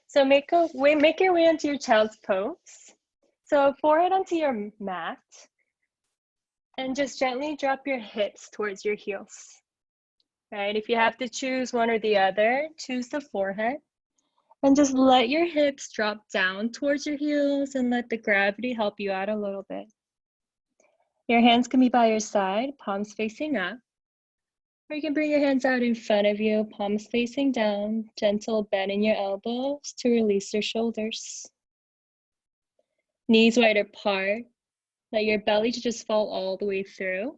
So make your way into your child's pose. So forehead onto your mat. And just gently drop your hips towards your heels. Right? If you have to choose one or the other, choose the forehead. And just let your hips drop down towards your heels and let the gravity help you out a little bit. Your hands can be by your side, palms facing up. Or you can bring your hands out in front of you, palms facing down, gentle bend in your elbows to release your shoulders. Knees wide apart, let your belly just fall all the way through.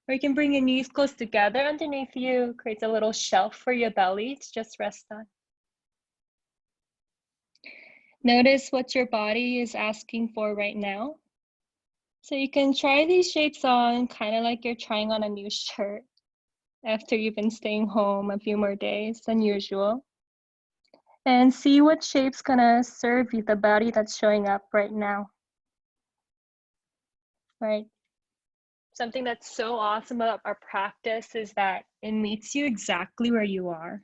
Or you can bring your knees close together underneath you, create a little shelf for your belly to just rest on. Notice what your body is asking for right now. So you can try these shapes on kind of like you're trying on a new shirt after you've been staying home a few more days than usual. And see what shape's gonna serve you, the body that's showing up right now. Right? Something that's so awesome about our practice is that it meets you exactly where you are.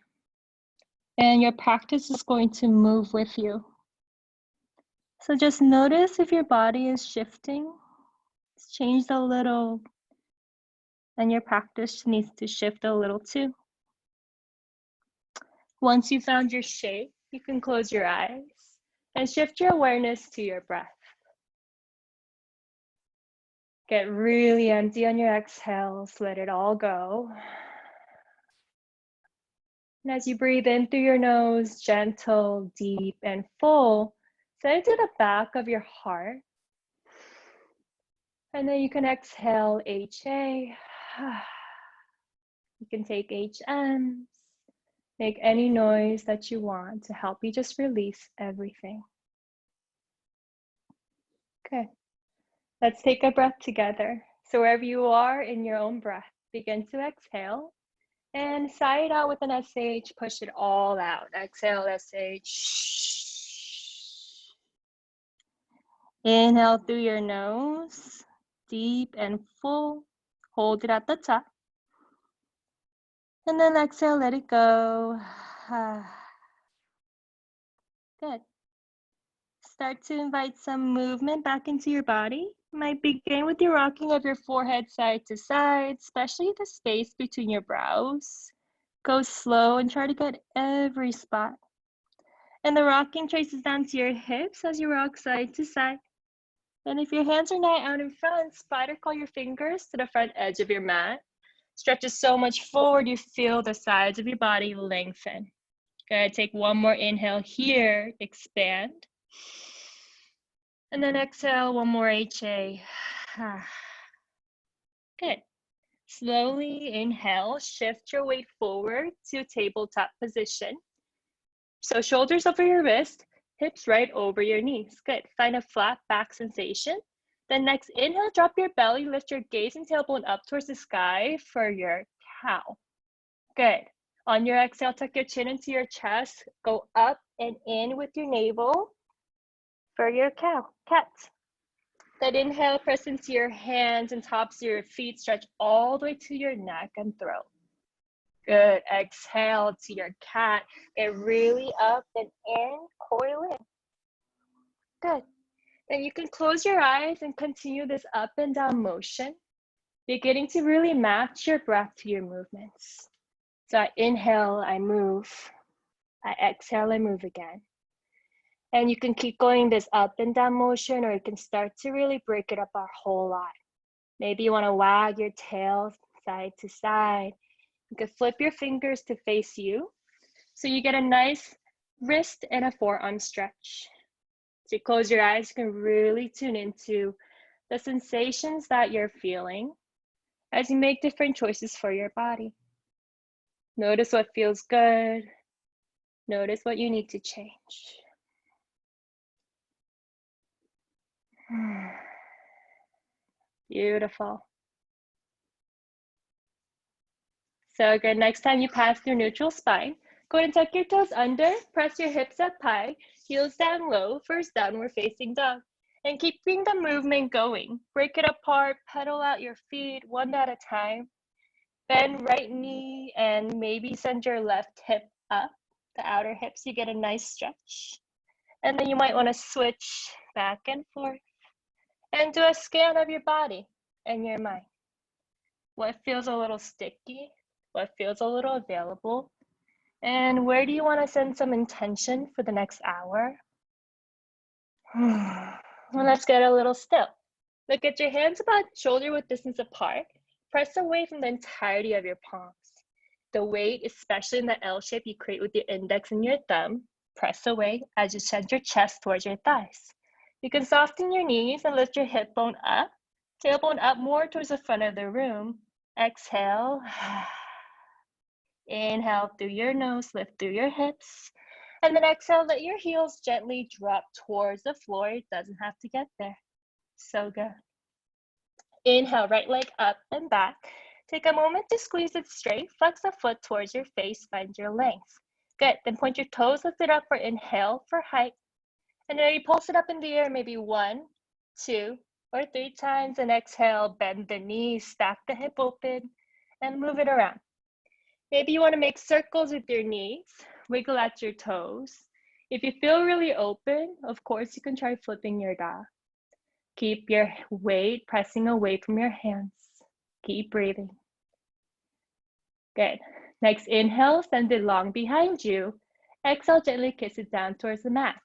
And your practice is going to move with you. So just notice if your body is shifting. It's changed a little. And your practice needs to shift a little too. Once you found your shape, you can close your eyes and shift your awareness to your breath. Get really empty on your exhales, let it all go. And as you breathe in through your nose, gentle, deep, and full, send it to the back of your heart. And then you can exhale HA. You can take HMs. Make any noise that you want to help you just release everything. Okay, let's take a breath together. So wherever you are in your own breath, begin to exhale and sigh it out with an SH, push it all out. Exhale, SH. Inhale through your nose, deep and full. Hold it at the top. And then exhale, let it go. Good. Start to invite some movement back into your body. You might begin with your rocking of your forehead side to side, especially the space between your brows. Go slow and try to get every spot. And the rocking traces down to your hips as you rock side to side. And if your hands are not out in front, spider crawl your fingers to the front edge of your mat. Stretches so much forward, you feel the sides of your body lengthen. Good, take one more inhale here, expand. And then exhale, one more HA. Good. Slowly inhale, shift your weight forward to tabletop position. So shoulders over your wrist, hips right over your knees. Good. Find a flat back sensation. Then next inhale, drop your belly, lift your gaze and tailbone up towards the sky for your cow. Good. On your exhale, tuck your chin into your chest. Go up and in with your navel for your cow, cat. Then inhale, press into your hands and tops of your feet. Stretch all the way to your neck and throat. Good. Exhale to your cat. Get really up and in, coil in. Good. Then you can close your eyes and continue this up and down motion, beginning to really match your breath to your movements. So I inhale, I move. I exhale, I move again. And you can keep going this up and down motion, or you can start to really break it up a whole lot. Maybe you want to wag your tail side to side. You can flip your fingers to face you, so you get a nice wrist and a forearm stretch. So you close your eyes, you can really tune into the sensations that you're feeling as you make different choices for your body. Notice what feels good. Notice what you need to change. Beautiful. So good, next time you pass through neutral spine, go ahead and tuck your toes under, press your hips up high, heels down low, first downward facing dog. And keeping the movement going. Break it apart, pedal out your feet one at a time. Bend right knee and maybe send your left hip up. the outer hips, you get a nice stretch. And then you might want to switch back and forth and do a scan of your body and your mind. What feels a little sticky? What feels a little available? And where do you want to send some intention for the next hour? And let's get a little still. Look at your hands about shoulder width distance apart. Press away from the entirety of your palms. The weight, especially in the L shape you create with your index and your thumb, press away as you send your chest towards your thighs. You can soften your knees and lift your hip bone up, tailbone up more towards the front of the room. Exhale. Inhale through your nose, lift through your hips. And then exhale, let your heels gently drop towards the floor. It doesn't have to get there. So good. Inhale, right leg up and back. Take a moment to squeeze it straight. Flex the foot towards your face, find your length. Good, then point your toes, lift it up for inhale for height. And then you pulse it up in the air, maybe 1, 2, or 3 times. And exhale, bend the knees, stack the hip open, and move it around. Maybe you want to make circles with your knees, wiggle at your toes. If you feel really open, of course, you can try flipping your dog. Keep your weight pressing away from your hands. Keep breathing. Good. Next, inhale, send it long behind you. Exhale, gently kiss it down towards the mat.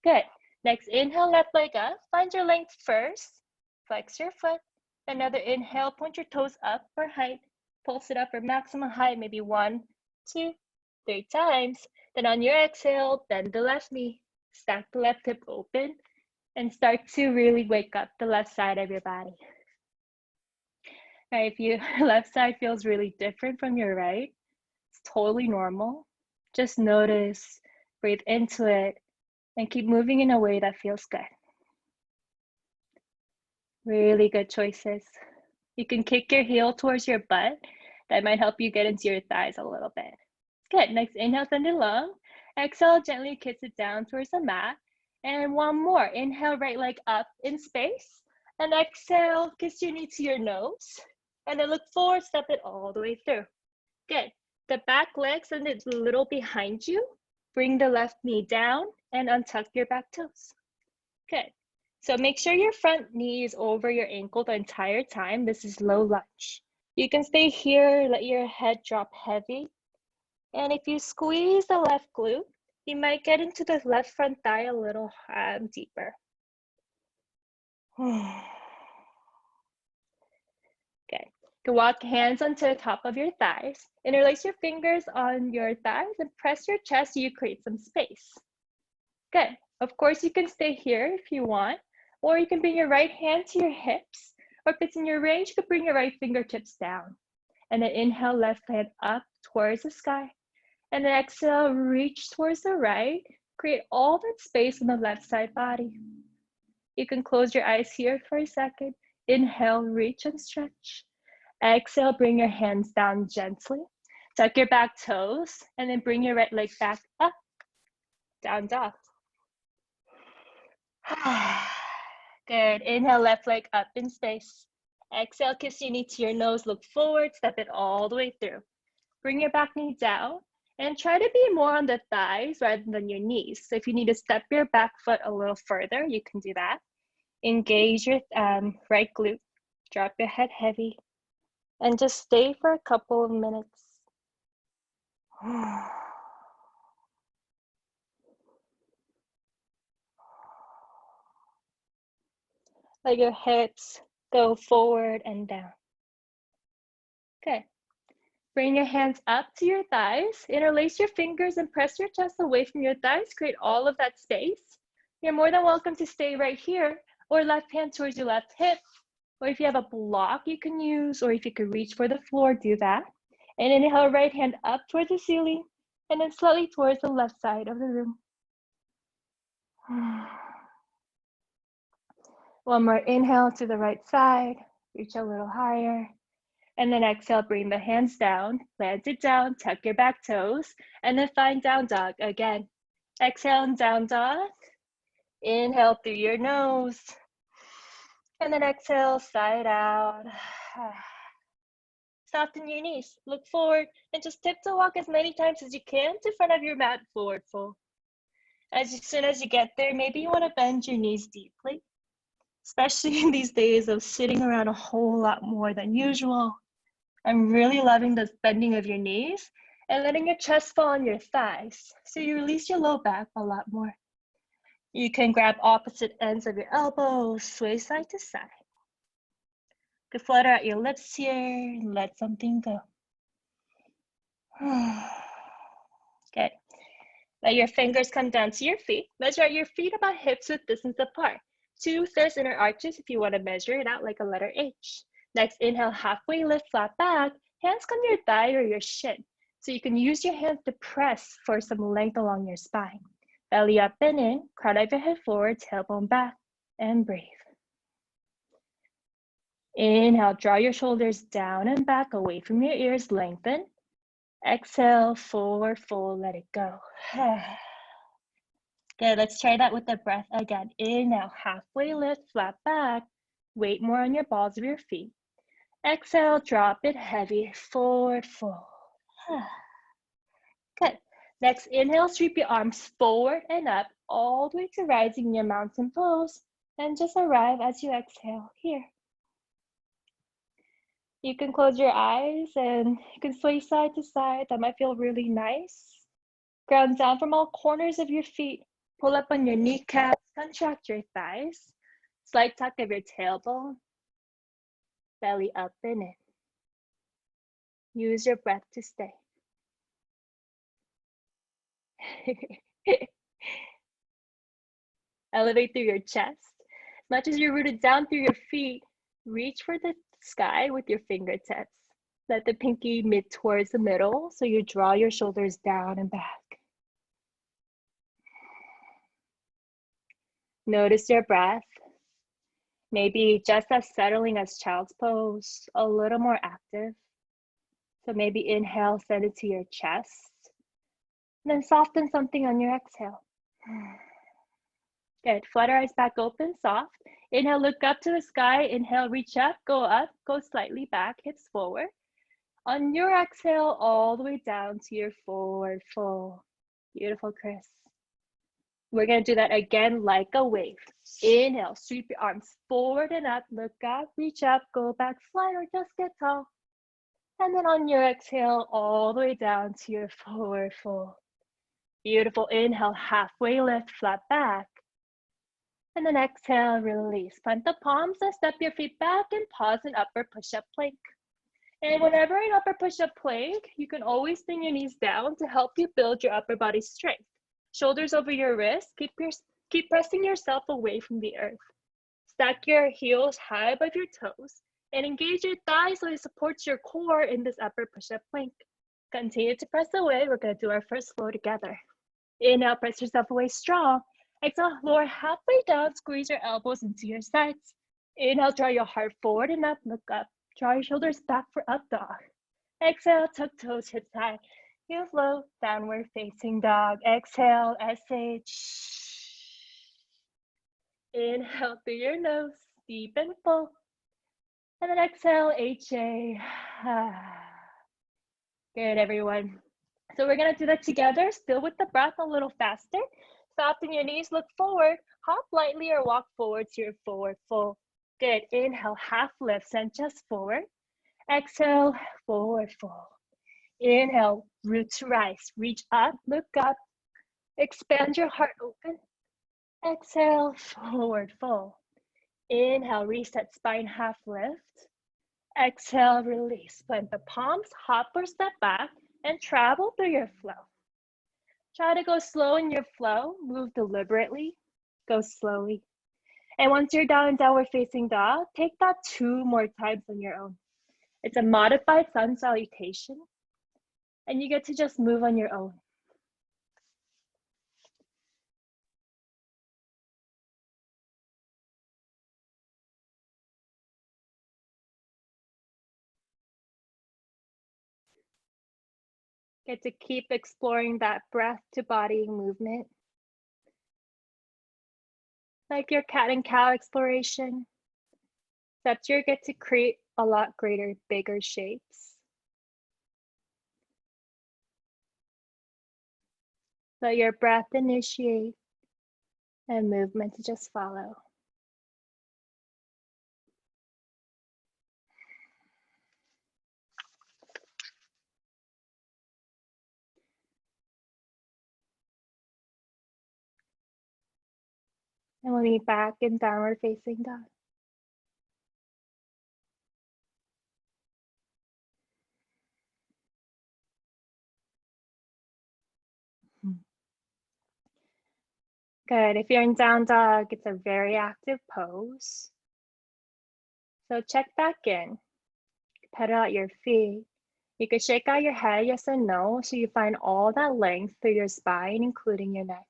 Good. Next, inhale, left leg up. Find your length first. Flex your foot. Another inhale, point your toes up for height. Pulse it up for maximum height, maybe 1, 2, 3 times. Then on your exhale, bend the left knee. Stack the left hip open and start to really wake up the left side of your body. All right, if your left side feels really different from your right, it's totally normal. Just notice, breathe into it, and keep moving in a way that feels good. Really good choices. You can kick your heel towards your butt. That might help you get into your thighs a little bit. Good, next inhale, send it long. Exhale, gently kiss it down towards the mat. And one more, inhale, right leg up in space. And exhale, kiss your knee to your nose. And then look forward, step it all the way through. Good, the back leg, send it a little behind you. Bring the left knee down and untuck your back toes. Good. So make sure your front knee is over your ankle the entire time. This is low lunge. You can stay here, let your head drop heavy. And if you squeeze the left glute, you might get into the left front thigh a little deeper. Okay. You can walk hands onto the top of your thighs. Interlace your fingers on your thighs and press your chest so you create some space. Good. Of course, you can stay here if you want, or you can bring your right hand to your hips, or if it's in your range, you could bring your right fingertips down. And then inhale, left hand up towards the sky. And then exhale, reach towards the right. Create all that space on the left side body. You can close your eyes here for a second. Inhale, reach and stretch. Exhale, bring your hands down gently. Tuck your back toes, and then bring your right leg back up. Down dog. Good. Inhale, left leg up in space. Exhale, kiss your knee to your nose, look forward, step it all the way through. Bring your back knee down and try to be more on the thighs rather than your knees. So if you need to step your back foot a little further, you can do that. Engage your right glute, drop your head heavy, and just stay for a couple of minutes. Let your hips go forward and down. Good. Bring your hands up to your thighs. Interlace your fingers and press your chest away from your thighs. Create all of that space. You're more than welcome to stay right here, or left hand towards your left hip. Or if you have a block you can use, or if you could reach for the floor, do that. And inhale, right hand up towards the ceiling, and then slightly towards the left side of the room. One more inhale to the right side, reach a little higher. And then exhale, bring the hands down, plant it down, tuck your back toes, and then find down dog again. Exhale and down dog. Inhale through your nose. And then exhale, side out. Soften your knees, look forward, and just tiptoe walk as many times as you can to front of your mat, forward fold. As soon as you get there, maybe you want to bend your knees deeply, especially in these days of sitting around a whole lot more than usual. I'm really loving this bending of your knees and letting your chest fall on your thighs, so you release your low back a lot more. You can grab opposite ends of your elbows, sway side to side. You can flutter out your lips here and let something go. Good. Let your fingers come down to your feet. Measure out your feet about hips width distance apart. 2/3 inner arches if you want to measure it out like a letter H. Next, inhale, halfway lift, flat back. Hands come to your thigh or your shin. So you can use your hands to press for some length along your spine. Belly up and in, crown of your head forward, tailbone back, and breathe. Inhale, draw your shoulders down and back, away from your ears, lengthen. Exhale, forward fold, let it go. Good, let's try that with the breath again. Inhale, halfway lift, flat back. Weight more on your balls of your feet. Exhale, drop it heavy, forward fold. Good. Next, inhale, sweep your arms forward and up, all the way to rising your mountain pose. And just arrive as you exhale here. You can close your eyes and you can sway side to side. That might feel really nice. Ground down from all corners of your feet. Pull up on your kneecaps, contract your thighs. Slight tuck of your tailbone. Belly up and in. Use your breath to stay. Elevate through your chest. As much as you're rooted down through your feet, reach for the sky with your fingertips. Let the pinky mid towards the middle, so you draw your shoulders down and back. Notice your breath. Maybe just as settling as child's pose, a little more active. So maybe inhale, send it to your chest. And then soften something on your exhale. Good, flutter eyes back open, soft. Inhale, look up to the sky. Inhale, reach up, go slightly back, hips forward. On your exhale, all the way down to your forward fold. Beautiful, Chris. We're gonna do that again like a wave. Inhale, sweep your arms forward and up, look up, reach up, go back, fly, or just get tall. And then on your exhale, all the way down to your forward fold. Beautiful, inhale, halfway lift, flat back. And then exhale, release. Plant the palms and step your feet back and pause in upper push-up plank. And whenever in upper push-up plank, you can always bring your knees down to help you build your upper body strength. Shoulders over your wrists, keep pressing yourself away from the earth. Stack your heels high above your toes and engage your thighs so it supports your core in this upper push-up plank. Continue to press away. We're gonna do our first flow together. Inhale, press yourself away strong. Exhale, lower halfway down, squeeze your elbows into your sides. Inhale, draw your heart forward and up, look up. Draw your shoulders back for up dog. Exhale, tuck toes, hips high. Heel low, downward facing dog. Exhale, SH. Inhale through your nose, deep and full. And then exhale, HA. Good, everyone. So we're gonna do that together, still with the breath, a little faster. Soften your knees, look forward, hop lightly or walk forward to your forward fold. Good, inhale, half lift, send chest forward. Exhale, forward fold. Inhale, root to rise, reach up, look up, expand your heart open. Exhale, forward fold. Inhale, reset spine, half lift. Exhale, release. Plant the palms, hop or step back, and travel through your flow. Try to go slow in your flow, move deliberately, go slowly. And once you're down in downward facing dog, take that 2 more times on your own. It's a modified sun salutation, and you get to just move on your own. Get to keep exploring that breath to body movement. Like your cat and cow exploration, except you get to create a lot greater, bigger shapes. Let your breath initiate and movement to just follow. And we'll meet back in downward facing dog. Good. If you're in down dog, it's a very active pose. So check back in. Pedal out your feet. You can shake out your head, yes and no, so you find all that length through your spine, including your neck.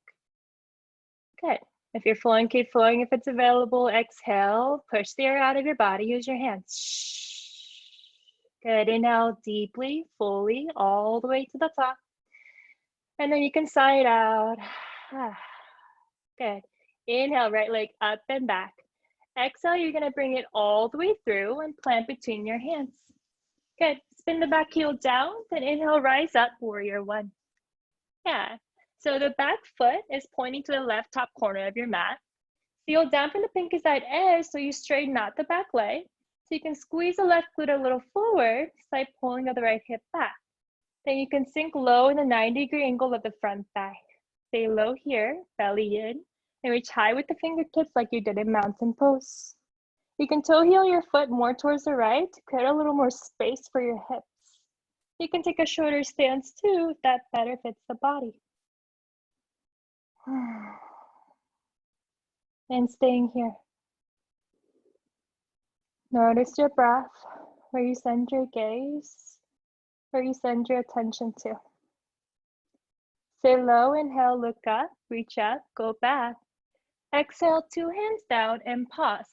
Good. If you're flowing, keep flowing. If it's available, exhale. Push the air out of your body. Use your hands. Good. Inhale deeply, fully, all the way to the top. And then you can sigh it out. Good. Inhale, right leg up and back. Exhale, you're gonna bring it all the way through and plant between your hands. Good. Spin the back heel down, then inhale, rise up, warrior one. Yeah. So the back foot is pointing to the left top corner of your mat. Heel down from the pinky side edge, so you straighten out the back leg. So you can squeeze the left glute a little forward, slight pulling of the right hip back. Then you can sink low in the 90-degree angle of the front thigh. Stay low here, belly in, and reach high with the fingertips like you did in mountain pose. You can toe heel your foot more towards the right to create a little more space for your hips. You can take a shorter stance too if that better fits the body. And staying here. Notice your breath, where you send your gaze, where you send your attention to. Stay low, inhale, look up, reach up, go back. Exhale, two hands down and pause.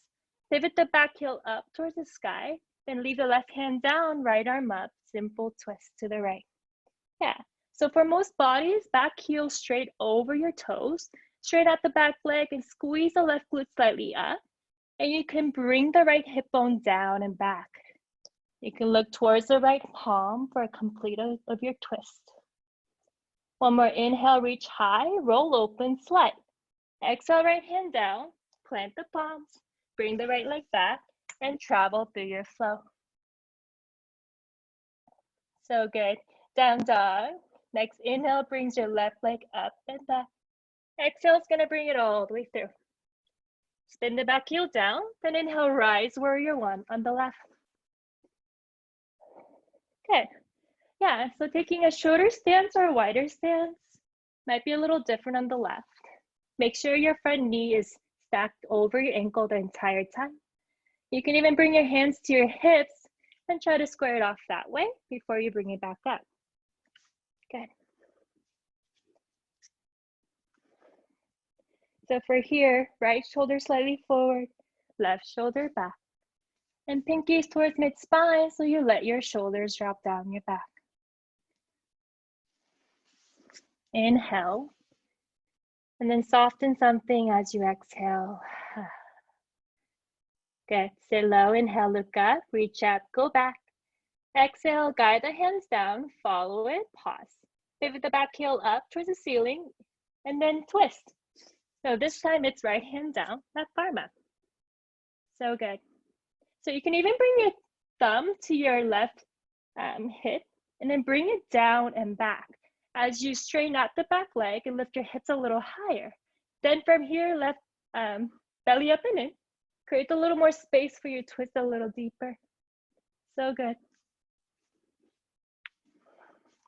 Pivot the back heel up towards the sky, then leave the left hand down, right arm up, simple twist to the right. Yeah, so for most bodies, back heel straight over your toes, straight out the back leg and squeeze the left glute slightly up. And you can bring the right hip bone down and back. You can look towards the right palm for a complete of your twist. One more inhale, reach high, roll open, slide. Exhale, right hand down, plant the palms, bring the right leg back, and travel through your flow. So good. Down dog. Next inhale brings your left leg up and back. Exhale is gonna bring it all the way through. Spin the back heel down, then inhale, rise, warrior one on the left. Good. Yeah, so taking a shorter stance or a wider stance might be a little different on the left. Make sure your front knee is stacked over your ankle the entire time. You can even bring your hands to your hips and try to square it off that way before you bring it back up. Good. So for here, right shoulder slightly forward, left shoulder back. And pinkies towards mid-spine, so you let your shoulders drop down your back. Inhale. And then soften something as you exhale. Good. Sit low, inhale, look up, reach up, go back. Exhale, guide the hands down, follow it, pause. Pivot the back heel up towards the ceiling, and then twist. So this time it's right hand down, left arm up. So good. So you can even bring your thumb to your left hip, and then bring it down and back. As you straighten out the back leg and lift your hips a little higher. Then from here, left belly up and in. Create a little more space for you to twist a little deeper. So good.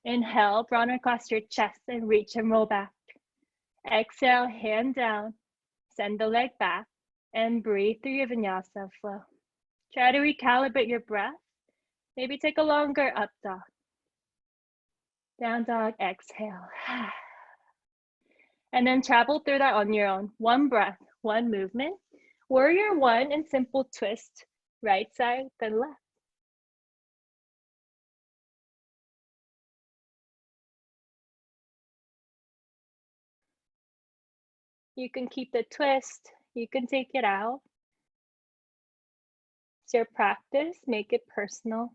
Inhale, brown across your chest and reach and roll back. Exhale, hand down, send the leg back, and breathe through your vinyasa flow. Try to recalibrate your breath. Maybe take a longer up dog. Down dog, exhale. And then travel through that on your own. One breath, one movement. Warrior one and simple twist, right side, then left. You can keep the twist, you can take it out. It's your practice, make it personal.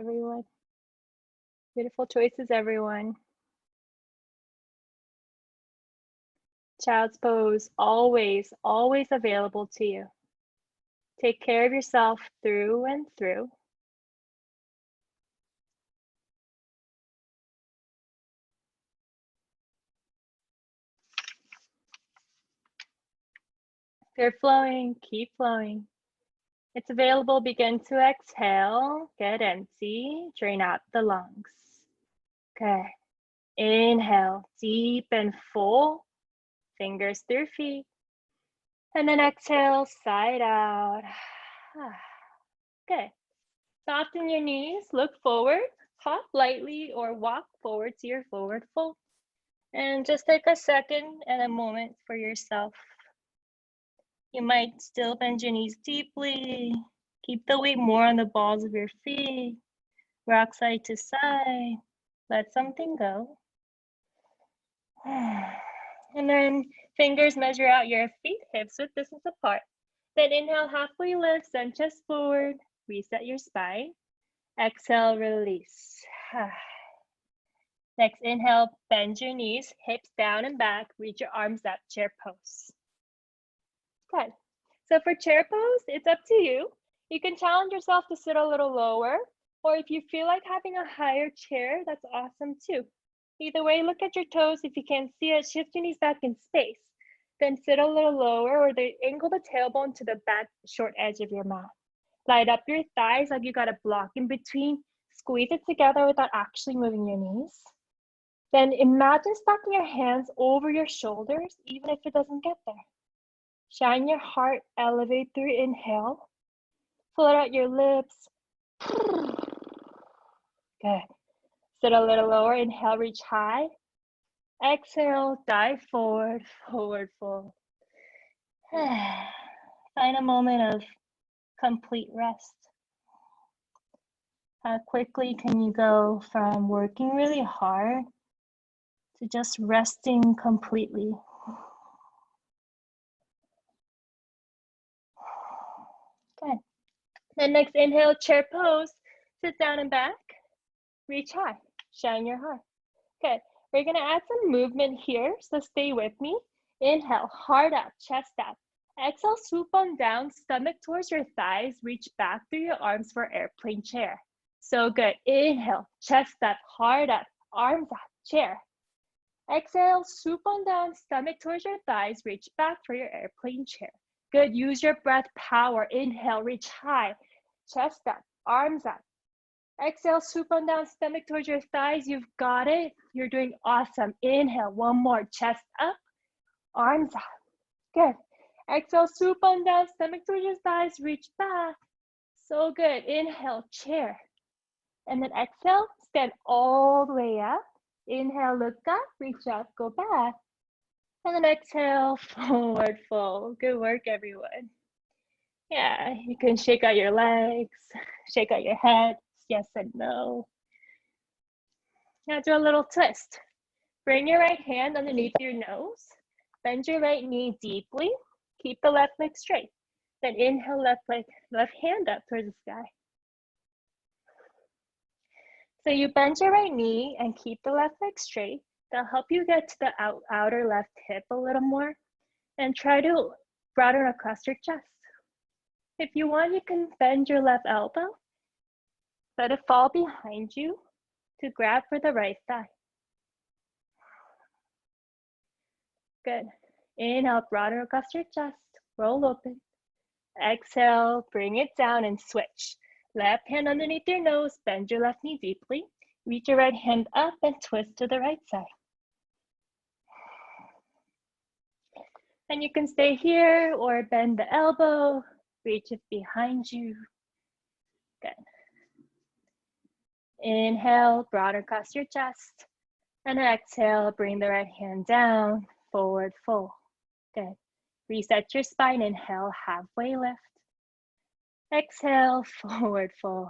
Everyone. Beautiful choices, everyone. Child's pose, always, always available to you. Take care of yourself through and through. If you're flowing, keep flowing. It's available. Begin to exhale, get empty, drain out the lungs. Good. Inhale, deep and full, fingers through feet. And then exhale, side out. Good. Soften your knees, look forward, hop lightly or walk forward to your forward fold. And just take a second and a moment for yourself. You might still bend your knees deeply. Keep the weight more on the balls of your feet. Rock side to side. Let something go. And then fingers measure out your feet, hips width distance apart. Then inhale, halfway lift, send chest forward. Reset your spine. Exhale, release. Next, inhale, bend your knees, hips down and back. Reach your arms up, chair pose. Good. So for chair pose, it's up to you. You can challenge yourself to sit a little lower, or if you feel like having a higher chair, that's awesome too. Either way, look at your toes. If you can't see it, shift your knees back in space. Then sit a little lower or angle the tailbone to the back short edge of your mat. Light up your thighs like you got a block in between. Squeeze it together without actually moving your knees. Then imagine stacking your hands over your shoulders, even if it doesn't get there. Shine your heart, elevate through inhale. Float out your lips. Good. Sit a little lower, inhale, reach high. Exhale, dive forward, forward fold. Find a moment of complete rest. How quickly can you go from working really hard to just resting completely? Good. Then next, inhale, chair pose. Sit down and back. Reach high. Shine your heart. Good. We're going to add some movement here, so stay with me. Inhale, heart up, chest up. Exhale, swoop on down, stomach towards your thighs. Reach back through your arms for airplane chair. So good. Inhale, chest up, heart up, arms up, chair. Exhale, swoop on down, stomach towards your thighs. Reach back for your airplane chair. Good. Use your breath power. Inhale, reach high, chest up, arms up. Exhale, swoop on down, stomach towards your thighs. You've got it. You're doing awesome. Inhale, one more, chest up, arms up. Good. Exhale, swoop on down, stomach towards your thighs, reach back. So good. Inhale, chair. And then exhale, stand all the way up. Inhale, look up, reach up, go back. And then exhale, forward fold. Good work, everyone. Yeah, you can shake out your legs, shake out your head, yes and no. Now do a little twist. Bring your right hand underneath your nose. Bend your right knee deeply. Keep the left leg straight. Then inhale, left hand up towards the sky. So you bend your right knee and keep the left leg straight. That'll help you get to the outer left hip a little more. And try to broaden across your chest. If you want, you can bend your left elbow. Let it fall behind you to grab for the right thigh. Good. Inhale, broaden across your chest. Roll open. Exhale, bring it down and switch. Left hand underneath your nose, bend your left knee deeply. Reach your right hand up and twist to the right side. And you can stay here or bend the elbow, reach it behind you. Good. Inhale, broaden across your chest. And exhale, bring the right hand down, forward fold. Good. Reset your spine, inhale, halfway lift. Exhale, forward fold.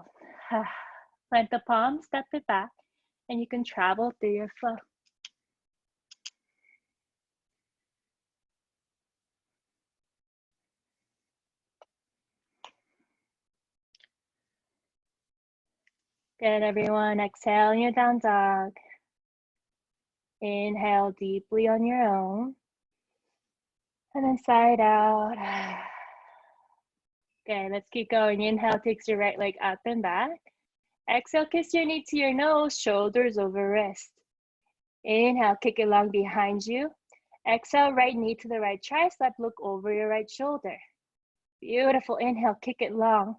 Plant the palm, step it back, and you can travel through your flow. Good, everyone. Exhale in your down dog. Inhale deeply on your own. And then side out. Okay, let's keep going. Inhale takes your right leg up and back. Exhale, kiss your knee to your nose, shoulders over wrist. Inhale, kick it long behind you. Exhale, right knee to the right tricep, look over your right shoulder. Beautiful. Inhale, kick it long.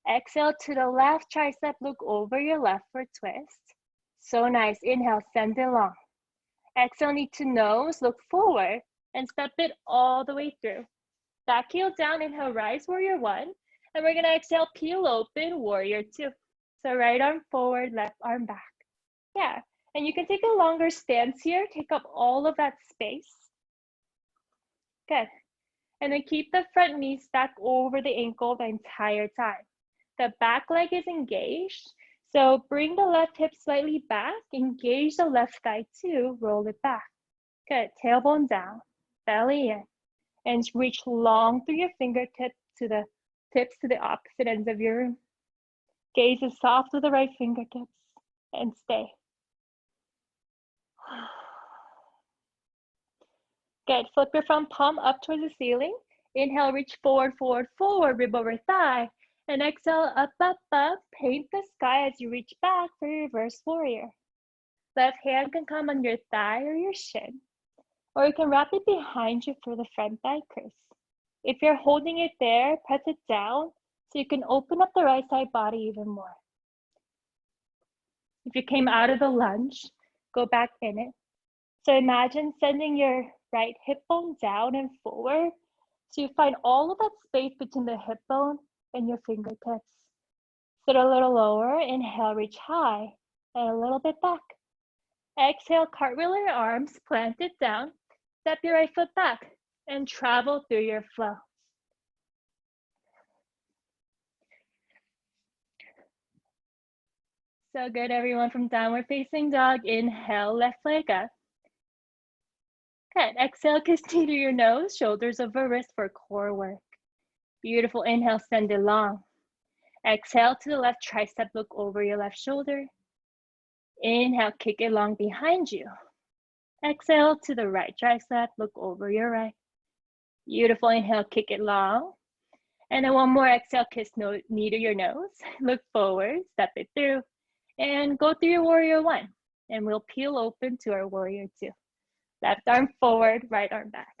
Exhale to the left tricep, look over your left for twist. So nice. Inhale, send it long. Exhale, knee to nose, look forward and step it all the way through. Back heel down, inhale, rise, warrior one. And we're gonna exhale, peel open, warrior two. So right arm forward, left arm back. Yeah, and you can take a longer stance here, take up all of that space. Good. And then keep the front knee stacked over the ankle the entire time. The back leg is engaged. So bring the left hip slightly back, engage the left thigh too, roll it back. Good, tailbone down, belly in, and reach long through your fingertips to the tips to the opposite ends of your room. Gaze is soft with the right fingertips and stay. Good, flip your front palm up towards the ceiling. Inhale, reach forward, forward, forward, rib over thigh. And exhale, up, up, up. Paint the sky as you reach back for your reverse warrior. Left hand can come on your thigh or your shin, or you can wrap it behind you for the front thigh curse. If you're holding it there, press it down so you can open up the right side body even more. If you came out of the lunge, go back in it. So imagine sending your right hip bone down and forward so you find all of that space between the hip bone and your fingertips. Sit a little lower, inhale, reach high, and a little bit back. Exhale, cartwheel your arms, plant it down, step your right foot back, and travel through your flow. So good, everyone. From downward facing dog, inhale, left leg up. Good. Exhale, kiss knee to your nose, shoulders over wrist for core work. Beautiful. Inhale, send it long. Exhale to the left tricep, look over your left shoulder. Inhale, kick it long behind you. Exhale to the right tricep, look over your right. Beautiful. Inhale, kick it long. And then one more exhale, kiss knee to your nose, look forward, step it through, and go through your warrior one. And we'll peel open to our warrior two. Left arm forward, right arm back.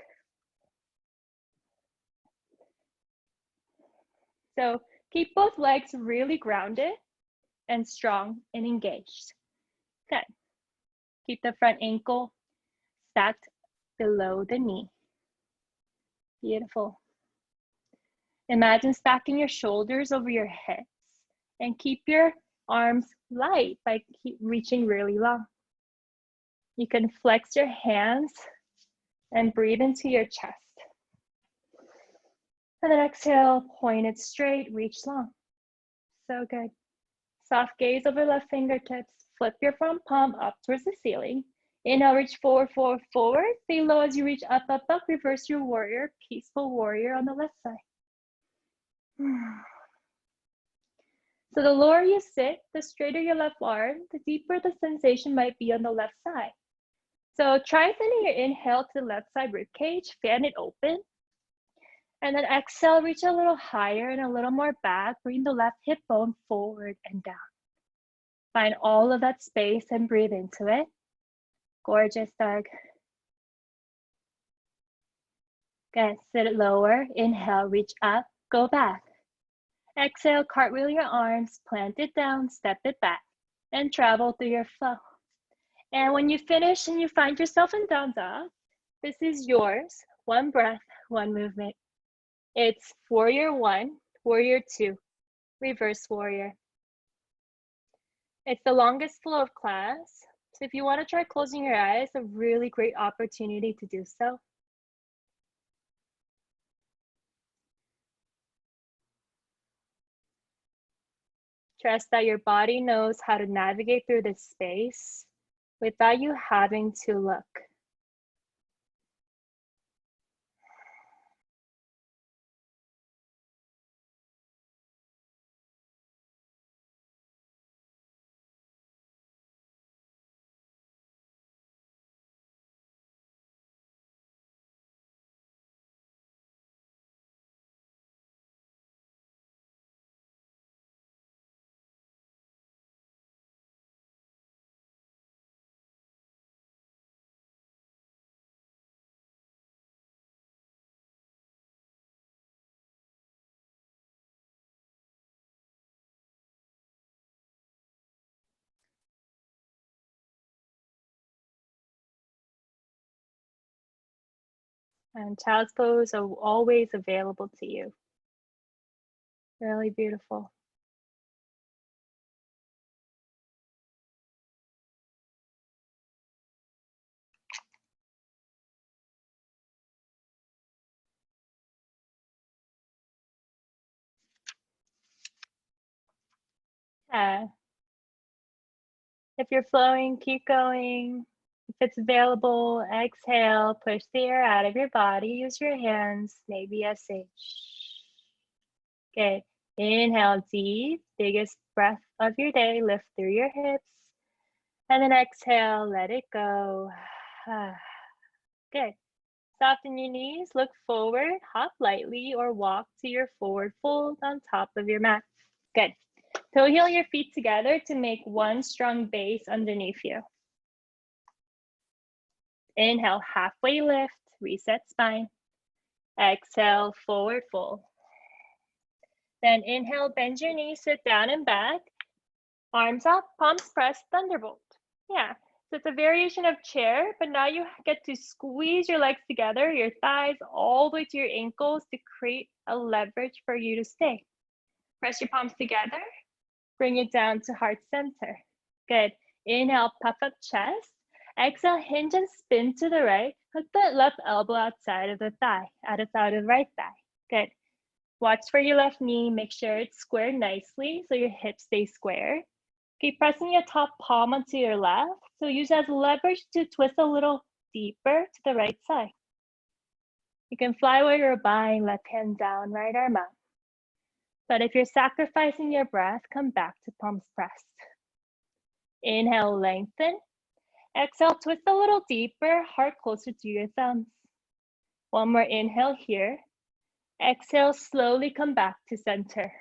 So keep both legs really grounded and strong and engaged. Good. Keep the front ankle stacked below the knee. Beautiful. Imagine stacking your shoulders over your hips and keep your arms light by reaching really long. You can flex your hands and breathe into your chest. And then exhale, point it straight, reach long. So good. Soft gaze over left fingertips. Flip your front palm up towards the ceiling. Inhale, reach forward, forward, forward. Stay low as you reach up, up, up. Reverse your warrior, peaceful warrior on the left side. So the lower you sit, the straighter your left arm, the deeper the sensation might be on the left side. So try sending your inhale to the left side rib cage, fan it open. And then exhale, reach a little higher and a little more back. Bring the left hip bone forward and down. Find all of that space and breathe into it. Gorgeous, Doug. Good, sit it lower. Inhale, reach up, go back. Exhale, cartwheel your arms, plant it down, step it back, and travel through your flow. And when you finish and you find yourself in down dog, this is yours. One breath, one movement. It's warrior one, warrior two, reverse warrior. It's the longest flow of class. So if you want to try closing your eyes, a really great opportunity to do so. Trust that your body knows how to navigate through this space without you having to look. And child's pose are always available to you. Really beautiful. Yeah. If you're flowing, keep going. If it's available, exhale, push the air out of your body. Use your hands, maybe SH. Good. Inhale deep, biggest breath of your day. Lift through your hips. And then exhale, let it go. Good. Soften your knees, look forward, hop lightly, or walk to your forward fold on top of your mat. Good. Toe heel your feet together to make one strong base underneath you. Inhale, halfway lift, reset spine. Exhale, forward fold. Then inhale, bend your knees, sit down and back. Arms up, palms pressed, thunderbolt. Yeah, so it's a variation of chair, but now you get to squeeze your legs together, your thighs all the way to your ankles to create a leverage for you to stay. Press your palms together, bring it down to heart center. Good. Inhale, puff up chest. Exhale, hinge and spin to the right. Hook the left elbow outside of the thigh, outside of the right thigh. Good. Watch for your left knee. Make sure it's squared nicely so your hips stay square. Keep pressing your top palm onto your left. So use as leverage to twist a little deeper to the right side. You can fly where you're bind, left hand down, right arm up. But if you're sacrificing your breath, come back to palms pressed. Inhale, lengthen. Exhale, twist a little deeper, heart closer to your thumbs. One more inhale here. Exhale, slowly come back to center.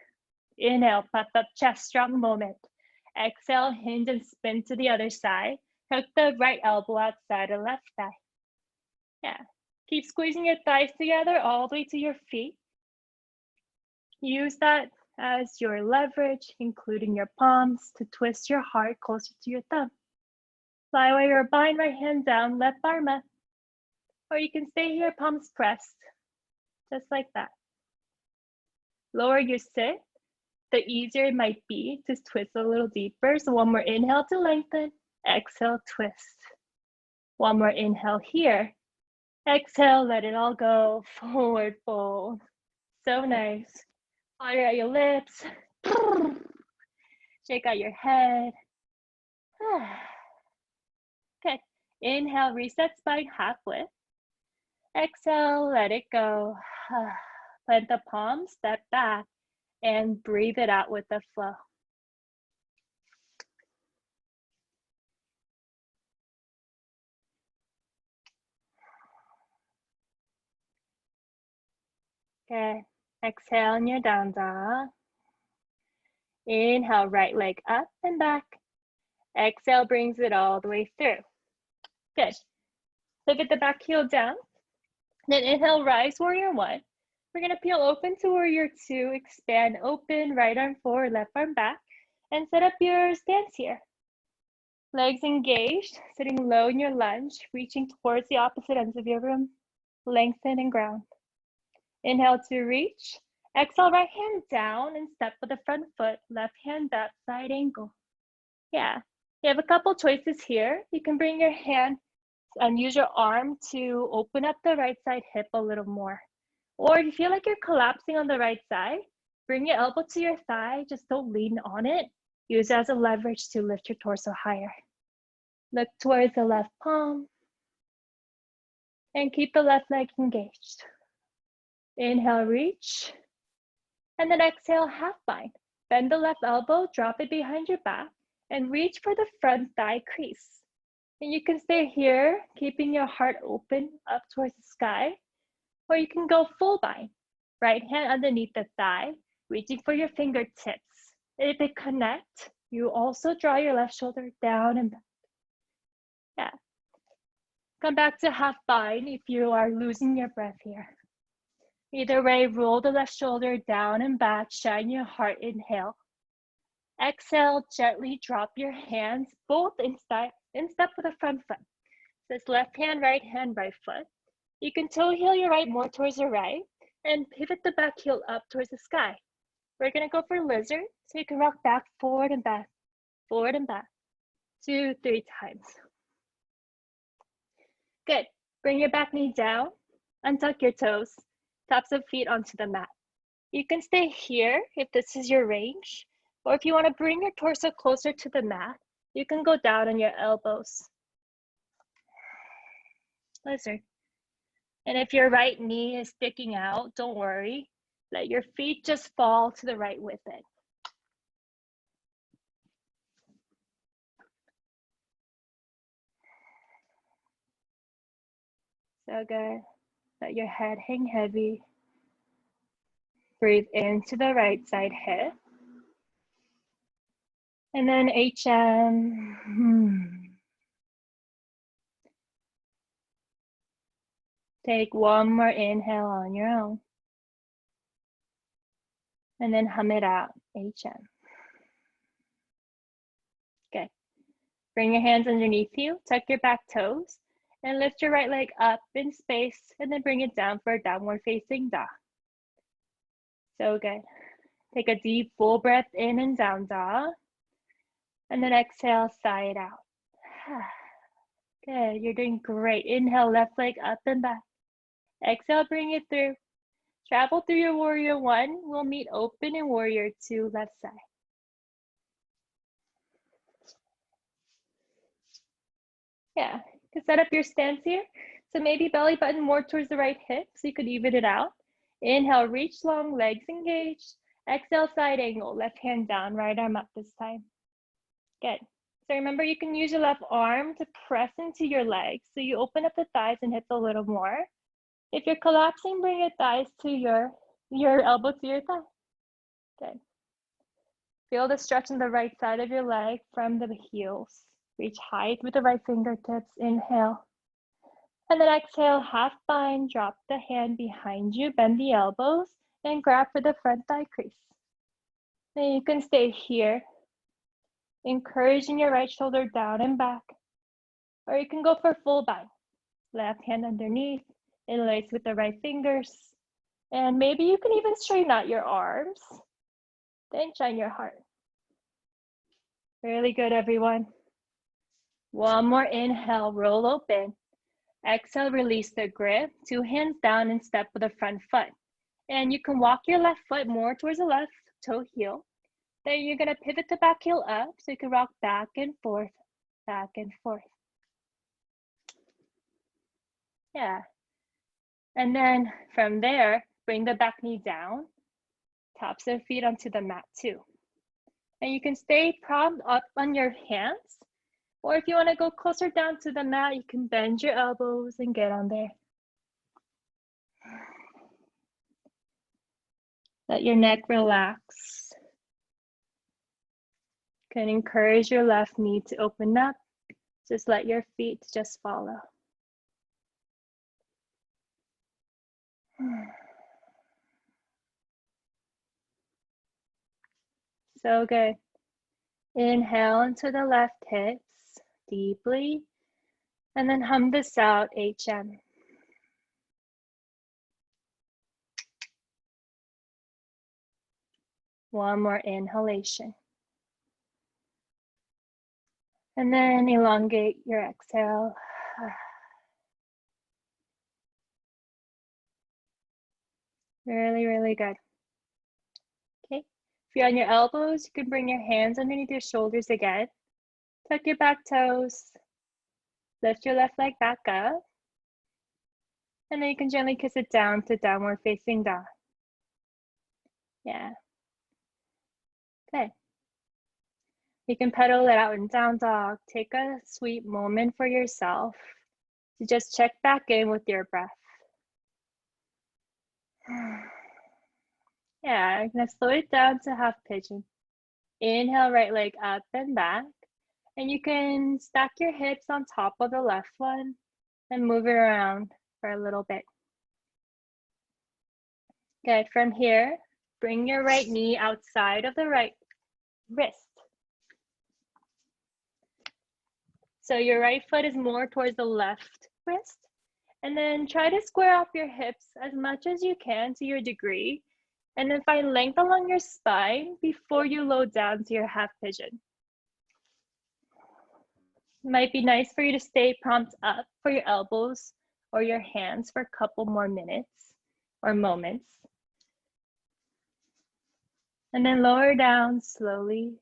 Inhale, puff up chest, strong moment. Exhale, hinge and spin to the other side. Hook the right elbow outside the left thigh. Yeah, keep squeezing your thighs together all the way to your feet. Use that as your leverage, including your palms, to twist your heart closer to your thumb. Fly while you're bind, right hand down, left arm up. Or you can stay here, palms pressed, just like that. Lower your sit, the easier it might be to twist a little deeper. So one more inhale to lengthen, exhale, twist. One more inhale here. Exhale, let it all go, forward fold. So nice. Fire out your lips. Shake out your head. Okay, inhale, reset spine, half lift. Exhale, let it go. Plant the palms, step back, and breathe it out with the flow. Okay, exhale in your down dog. Inhale, right leg up and back. Exhale brings it all the way through. Good. Look at the back heel down. Then inhale, rise, warrior one. We're gonna peel open to warrior two, expand open, right arm forward, left arm back, and set up your stance here. Legs engaged, sitting low in your lunge, reaching towards the opposite ends of your room. Lengthen and ground. Inhale to reach. Exhale, right hand down and step with the front foot, left hand up, side angle. Yeah, you have a couple choices here. You can bring your hand and use your arm to open up the right side hip a little more. Or if you feel like you're collapsing on the right side, bring your elbow to your thigh, just don't lean on it. Use it as a leverage to lift your torso higher. Look towards the left palm and keep the left leg engaged. Inhale, reach, and then exhale, half bind. Bend the left elbow, drop it behind your back, and reach for the front thigh crease. And you can stay here, keeping your heart open up towards the sky, or you can go full bind. Right hand underneath the thigh, reaching for your fingertips. If they connect, you also draw your left shoulder down and back. Yeah. Come back to half bind if you are losing your breath here. Either way, roll the left shoulder down and back, shine your heart, inhale. Exhale, gently drop your hands both in step with the front foot. This left hand, right foot. You can toe heel your right more towards the right and pivot the back heel up towards the sky. We're gonna go for lizard, so you can rock back, forward and back, 2, 3 times. Good. Bring your back knee down, untuck your toes, tops of feet onto the mat. You can stay here if this is your range, or if you want to bring your torso closer to the mat, you can go down on your elbows. Lizard. And if your right knee is sticking out, don't worry. Let your feet just fall to the right with it. So good. Let your head hang heavy. Breathe into the right side hip. And then HM. Take one more inhale on your own. And then hum it out, HM. Good. Bring your hands underneath you, tuck your back toes, and lift your right leg up in space, and then bring it down for a downward facing dog. So good. Take a deep full breath in and down dog, and then exhale, side out. Good, you're doing great. Inhale, left leg up and back. Exhale, bring it through. Travel through your warrior one. We'll meet open in warrior two, left side. Yeah, you can set up your stance here. So maybe belly button more towards the right hip, so you could even it out. Inhale, reach long, legs engaged. Exhale, side angle, left hand down, right arm up this time. Good. So remember, you can use your left arm to press into your legs. So you open up the thighs and hips a little more. If you're collapsing, bring your thighs to your elbow to your thigh. Good. Feel the stretch on the right side of your leg from the heels. Reach high with the right fingertips. Inhale. And then exhale, half bind, drop the hand behind you, bend the elbows, and grab for the front thigh crease. Then you can stay here, encouraging your right shoulder down and back. Or you can go for full bind. Left hand underneath, interlace with the right fingers. And maybe you can even straighten out your arms. Then shine your heart. Really good, everyone. One more inhale, roll open. Exhale, release the grip. 2 hands down and step with the front foot. And you can walk your left foot more towards the left toe heel. Then you're gonna pivot the back heel up so you can rock back and forth, back and forth. Yeah. And then from there, bring the back knee down, tops of feet onto the mat too. And you can stay propped up on your hands, or if you want to go closer down to the mat, you can bend your elbows and get on there. Let your neck relax. You can encourage your left knee to open up. Just let your feet just follow. So good. Inhale into the left hips deeply, and then hum this out, HM. One more inhalation. And then elongate your exhale. Really, really good. Okay, if you're on your elbows, you can bring your hands underneath your shoulders again. Tuck your back toes. Lift your left leg back up. And then you can gently kiss it down to downward facing dog. Yeah. Okay. You can pedal it out in down dog. Take a sweet moment for yourself to just check back in with your breath. Yeah, I'm gonna slow it down to half pigeon. Inhale, right leg up and back. And you can stack your hips on top of the left one and move it around for a little bit. Good, from here, bring your right knee outside of the right wrist. So your right foot is more towards the left wrist, And then try to square off your hips as much as you can to your degree. And then find length along your spine before you load down to your half pigeon. It might be nice for you to stay prompt up for your elbows or your hands for a couple more minutes or moments. And then lower down slowly.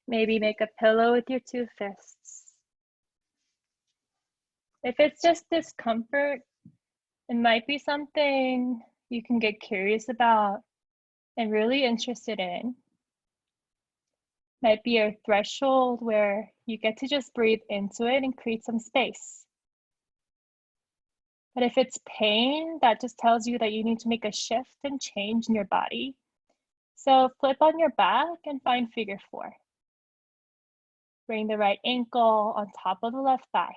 Maybe make a pillow with your two fists. If it's just discomfort, it might be something you can get curious about and really interested in. Might be a threshold where you get to just breathe into it and create some space. But if it's pain, that just tells you that you need to make a shift and change in your body. So flip on your back and find figure 4. Bring the right ankle on top of the left thigh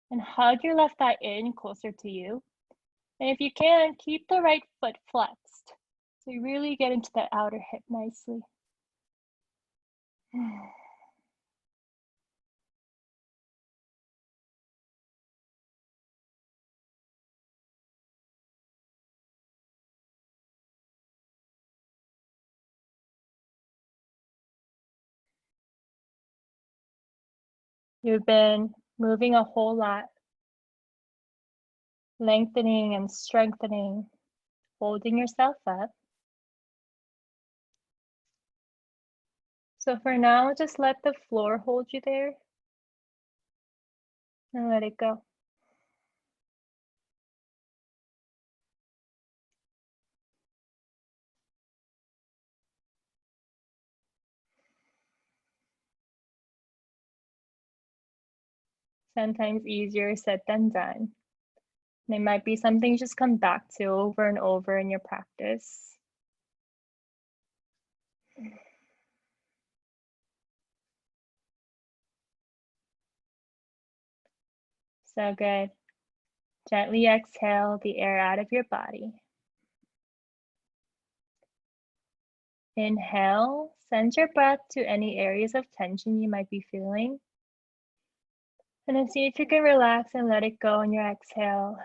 and hug your left thigh in closer to you. And if you can, keep the right foot flexed. So you really get into that outer hip nicely. You've been moving a whole lot, lengthening and strengthening, holding yourself up. So for now, just let the floor hold you there and let it go. Sometimes easier said than done. And it might be something you just come back to over and over in your practice. So good. Gently exhale the air out of your body. Inhale, send your breath to any areas of tension you might be feeling. And then see if you can relax and let it go on your exhale.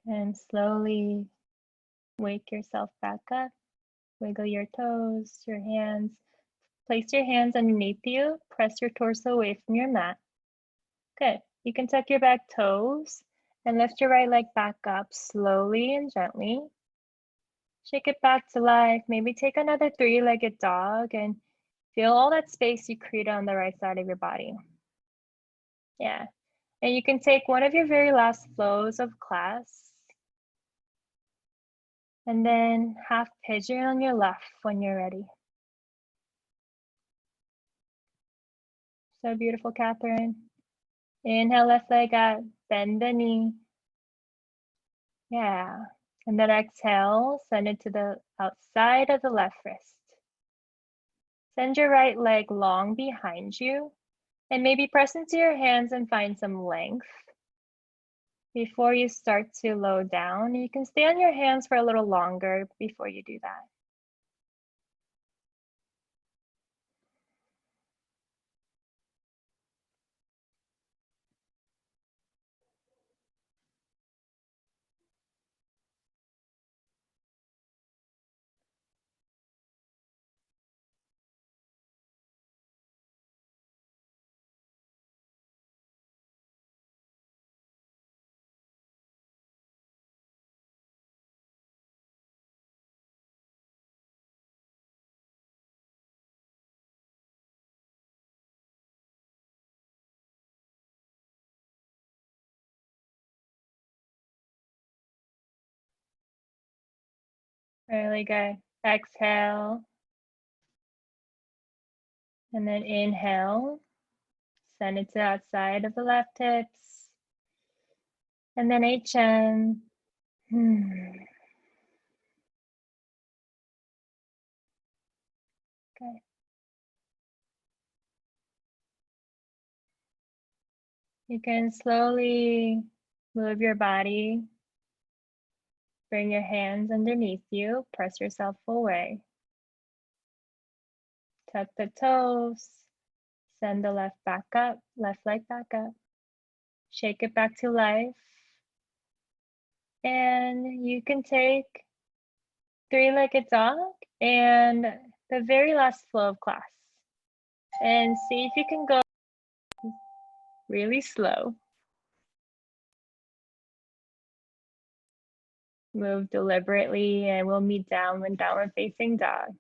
And slowly wake yourself back up. Wiggle your toes, your hands. Place your hands underneath you. Press your torso away from your mat. Good. You can tuck your back toes and lift your right leg back up slowly and gently. Shake it back to life. Maybe take another 3-legged dog and feel all that space you create on the right side of your body. Yeah. And you can take one of your very last flows of class and then half pigeon on your left when you're ready. So beautiful, Catherine. Inhale, left leg up, bend the knee. Yeah. And then exhale, send it to the outside of the left wrist. Send your right leg long behind you and maybe press into your hands and find some length. Before you start to load down, you can stay on your hands for a little longer before you do that. Really good. Exhale. And then inhale. Send it to the outside of the left hips. And then HN. You can slowly move your body. Bring your hands underneath you. Press yourself away. Tuck the toes. Send the left back up, left leg back up. Shake it back to life. And you can take three-legged dog and the very last flow of class. And see if you can go really slow. Move deliberately and we'll meet down when downward facing dog.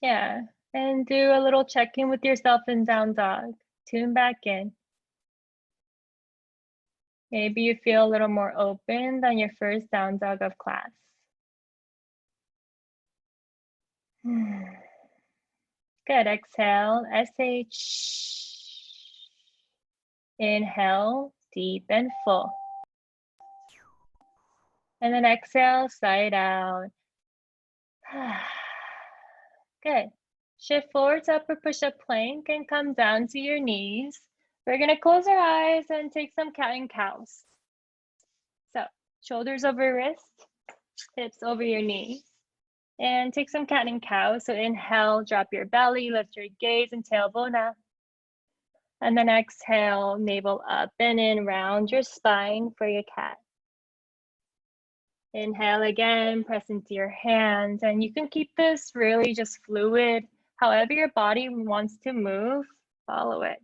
Yeah, and do a little check-in with yourself in down dog. Tune back in. Maybe you feel a little more open than your first down dog of class. Good, exhale, SH. Inhale, deep and full. And then exhale, side out. Good. Shift forward to upper push-up plank and come down to your knees. We're gonna close our eyes and take some cat and cows. So, shoulders over wrist, hips over your knees. And take some cat and cow. So inhale, drop your belly, lift your gaze and tailbone up. And then exhale, navel up and in, round your spine for your cat. Inhale again, press into your hands, and you can keep this really just fluid. However your body wants to move, follow it.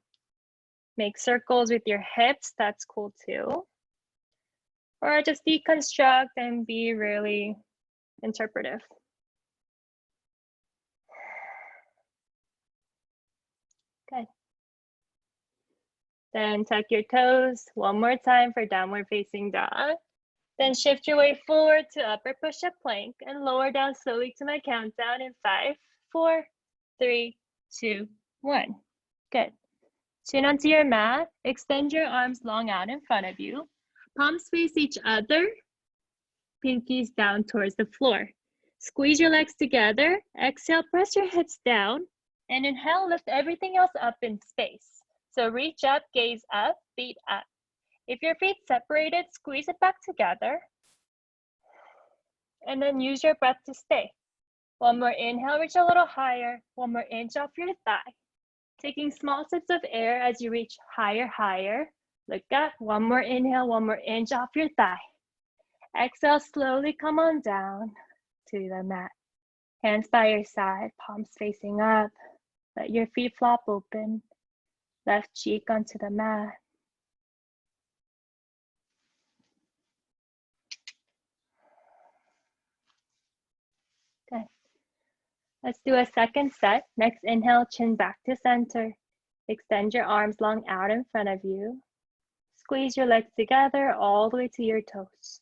Make circles with your hips, that's cool too. Or just deconstruct and be really interpretive. Good. Then tuck your toes one more time for downward facing dog. Then shift your weight forward to upper push-up plank and lower down slowly to my countdown in 5, 4, 3, 2, 1. Good. Chin onto your mat. Extend your arms long out in front of you. Palms face each other. Pinkies down towards the floor. Squeeze your legs together. Exhale, press your hips down. And inhale, lift everything else up in space. So reach up, gaze up, feet up. If your feet separated, squeeze it back together. And then use your breath to stay. One more inhale, reach a little higher. One more inch off your thigh. Taking small sips of air as you reach higher, higher. Look up, one more inhale, one more inch off your thigh. Exhale, slowly come on down to the mat. Hands by your side, palms facing up. Let your feet flop open. Left cheek onto the mat. Good. Let's do a second set. Next inhale, chin back to center. Extend your arms long out in front of you. Squeeze your legs together all the way to your toes.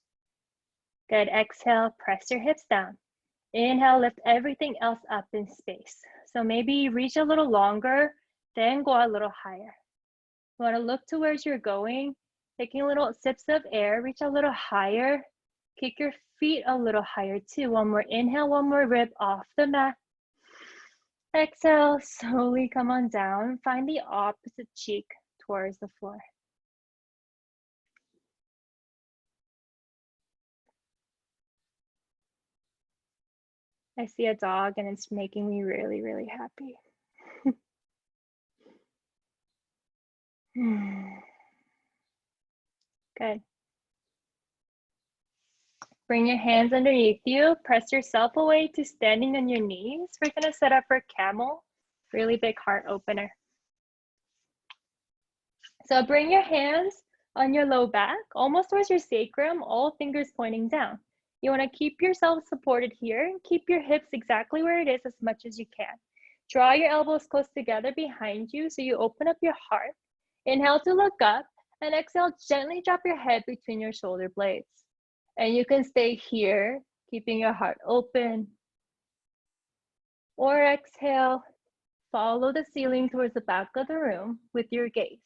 Good, exhale, press your hips down. Inhale, lift everything else up in space. So maybe reach a little longer, then go a little higher. You wanna look towards you're going, taking little sips of air, reach a little higher, kick your feet a little higher too. One more inhale, one more rib off the mat. Exhale, slowly come on down. Find the opposite cheek towards the floor. I see a dog and it's making me really, really happy. Good. Bring your hands underneath you. Press yourself away to standing on your knees. We're gonna set up for camel. Really big heart opener. So bring your hands on your low back, almost towards your sacrum, all fingers pointing down. You wanna keep yourself supported here and keep your hips exactly where it is as much as you can. Draw your elbows close together behind you so you open up your heart. Inhale to look up and exhale, gently drop your head between your shoulder blades. And you can stay here, keeping your heart open. Or exhale, follow the ceiling towards the back of the room with your gaze.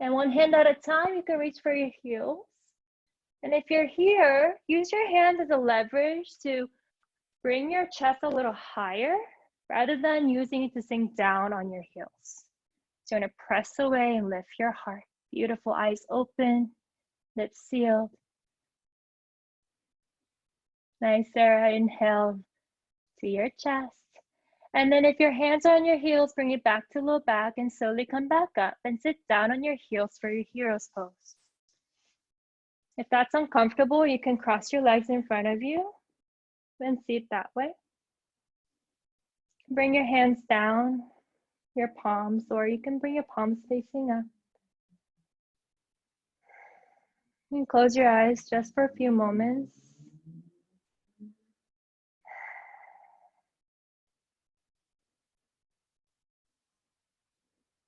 And one hand at a time, you can reach for your heels. And if you're here, use your hands as a leverage to bring your chest a little higher rather than using it to sink down on your heels. So you're gonna press away and lift your heart. Beautiful, eyes open, lips sealed. Nice, Sarah, inhale to your chest. And then if your hands are on your heels, bring it back to low back and slowly come back up and sit down on your heels for your hero's pose. If that's uncomfortable, you can cross your legs in front of you and sit that way. Bring your hands down, your palms, or you can bring your palms facing up. You can close your eyes just for a few moments.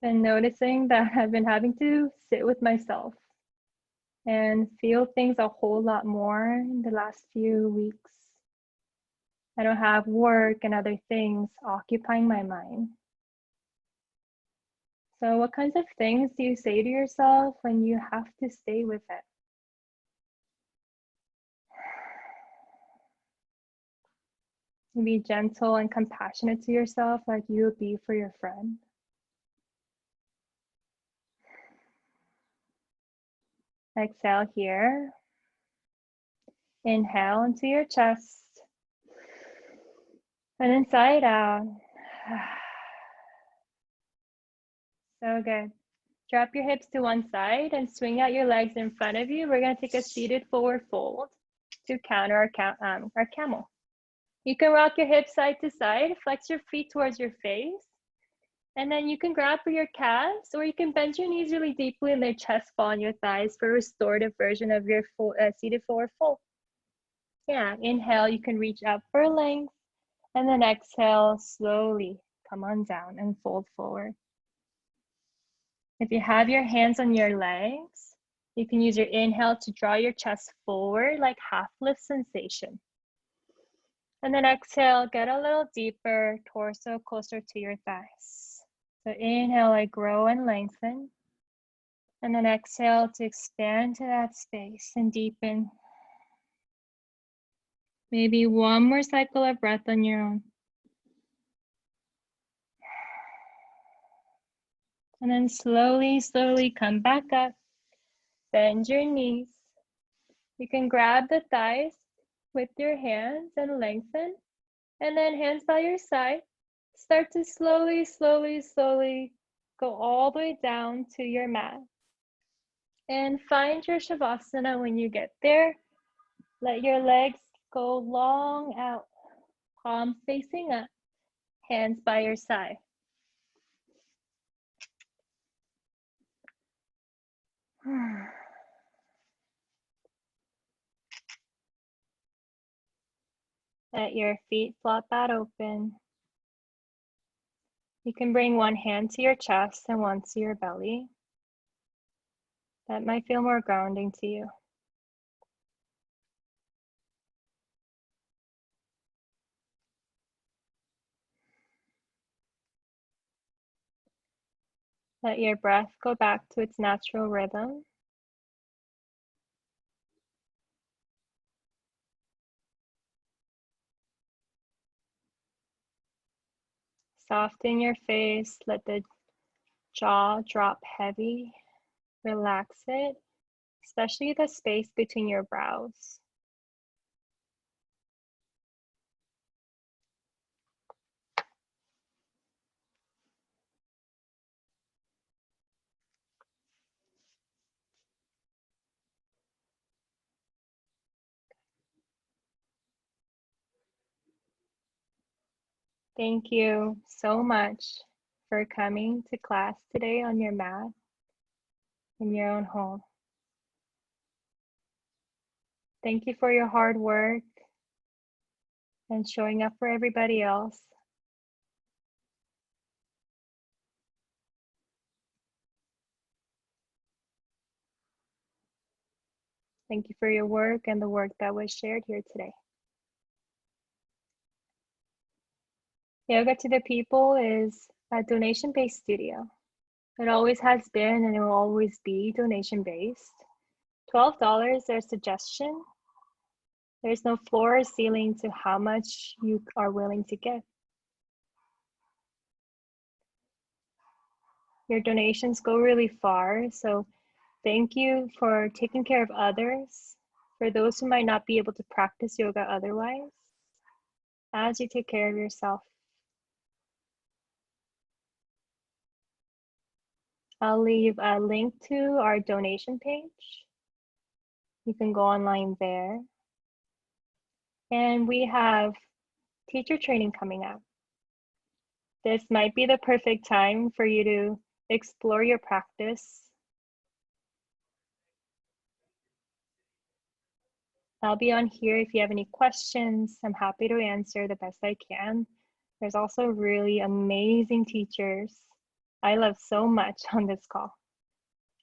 And noticing that I've been having to sit with myself and feel things a whole lot more in the last few weeks. I don't have work and other things occupying my mind. So what kinds of things do you say to yourself when you have to stay with it? Be gentle and compassionate to yourself like you would be for your friend. Exhale here. Inhale into your chest. And inside out. So good. Drop your hips to one side and swing out your legs in front of you. We're going to take a seated forward fold to counter our camel. You can rock your hips side to side, flex your feet towards your face, and then you can grab for your calves, or you can bend your knees really deeply and their chest fall on your thighs for a restorative version of your seated forward fold. Yeah, inhale, you can reach up for length, and then exhale, slowly come on down and fold forward. If you have your hands on your legs, you can use your inhale to draw your chest forward like half lift sensation. And then exhale, get a little deeper, torso closer to your thighs. So inhale, I grow and lengthen. And then exhale to expand to that space and deepen. Maybe one more cycle of breath on your own. And then slowly, slowly come back up. Bend your knees. You can grab the thighs with your hands and lengthen. And then hands by your side. Start to slowly, slowly, slowly go all the way down to your mat. And find your Savasana when you get there. Let your legs go long out. Palms facing up. Hands by your side. Let your feet flop out open. You can bring one hand to your chest and one to your belly. That might feel more grounding to you. Let your breath go back to its natural rhythm. Soften your face, let the jaw drop heavy. Relax it, especially the space between your brows. Thank you so much for coming to class today on your mat in your own home. Thank you for your hard work and showing up for everybody else. Thank you for your work and the work that was shared here today. Yoga to the People is a donation-based studio. It always has been and it will always be donation-based. $12 their suggestion. There's no floor or ceiling to how much you are willing to give. Your donations go really far. So thank you for taking care of others. For those who might not be able to practice yoga otherwise, as you take care of yourself. I'll leave a link to our donation page. You can go online there. And we have teacher training coming up. This might be the perfect time for you to explore your practice. I'll be on here if you have any questions. I'm happy to answer the best I can. There's also really amazing teachers I love so much on this call.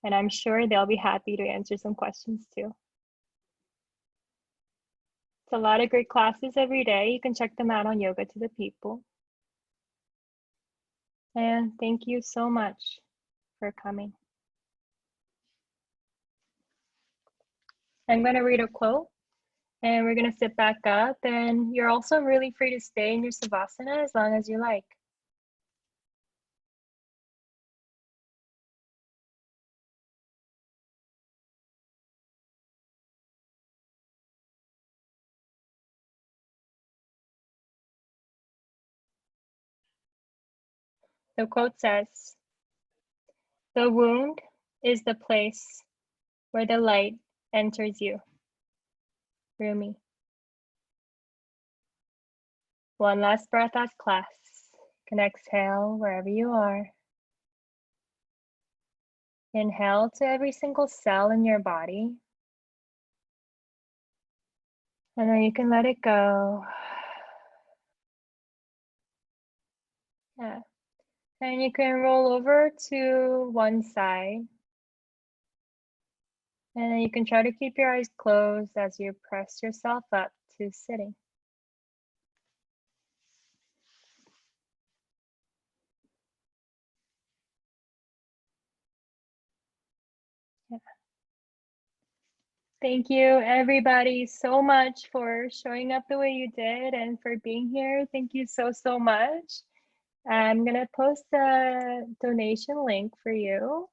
And I'm sure they'll be happy to answer some questions too. It's a lot of great classes every day. You can check them out on Yoga to the People. And thank you so much for coming. I'm going to read a quote and we're going to sit back up, and you're also really free to stay in your Savasana as long as you like. The quote says, "The wound is the place where the light enters you." Rumi. One last breath as class. You can exhale wherever you are. Inhale to every single cell in your body. And then you can let it go. Yeah. And you can roll over to one side. And then you can try to keep your eyes closed as you press yourself up to sitting. Yeah. Thank you, everybody, so much for showing up the way you did and for being here. Thank you so much. I'm going to post a donation link for you.